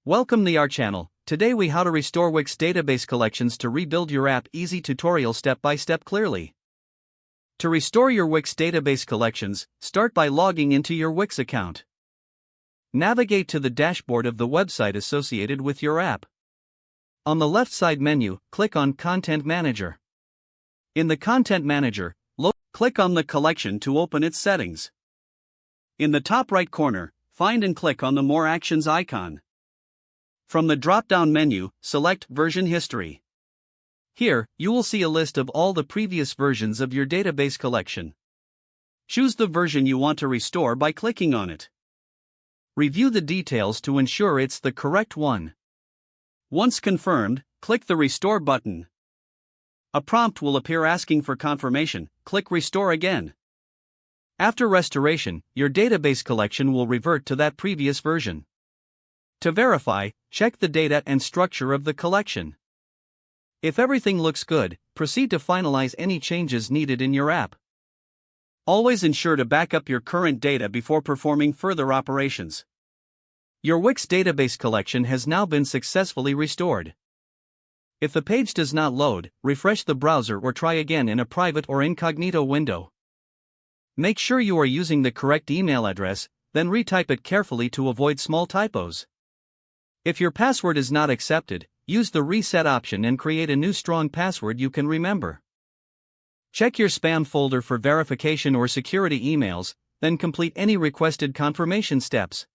Welcome to our channel. Today we how to restore Wix database collections to rebuild your app. Easy tutorial step by step clearly. To restore your Wix database collections, start by logging into your Wix account. Navigate to the dashboard of the website associated with your app. On the left side menu, click on Content Manager. In the Content Manager, click on the collection to open its settings. In the top right corner, find and click on the More Actions icon. From the drop-down menu, select Version History. Here, you will see a list of all the previous versions of your database collection. Choose the version you want to restore by clicking on it. Review the details to ensure it's the correct one. Once confirmed, click the Restore button. A prompt will appear asking for confirmation. Click Restore again. After restoration, your database collection will revert to that previous version. To verify, check the data and structure of the collection. If everything looks good, proceed to finalize any changes needed in your app. Always ensure to back up your current data before performing further operations. Your Wix database collection has now been successfully restored. If the page does not load, refresh the browser or try again in a private or incognito window. Make sure you are using the correct email address, then retype it carefully to avoid small typos. If your password is not accepted, use the reset option and create a new strong password you can remember. Check your spam folder for verification or security emails, then complete any requested confirmation steps.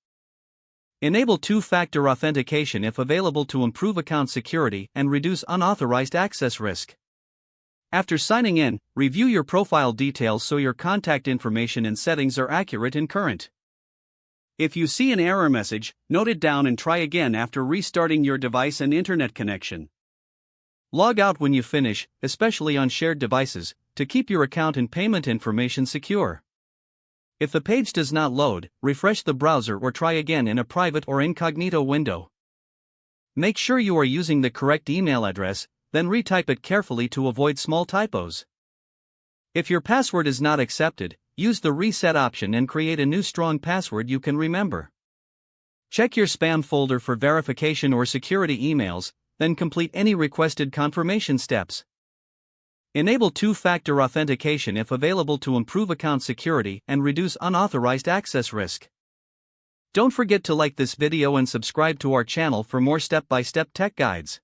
Enable two-factor authentication if available to improve account security and reduce unauthorized access risk. After signing in, review your profile details so your contact information and settings are accurate and current. If you see an error message, note it down and try again after restarting your device and internet connection. Log out when you finish, especially on shared devices, to keep your account and payment information secure. If the page does not load, refresh the browser or try again in a private or incognito window. Make sure you are using the correct email address, then retype it carefully to avoid small typos. If your password is not accepted, use the reset option and create a new strong password you can remember. Check your spam folder for verification or security emails, then complete any requested confirmation steps. Enable two-factor authentication if available to improve account security and reduce unauthorized access risk. Don't forget to like this video and subscribe to our channel for more step-by-step tech guides.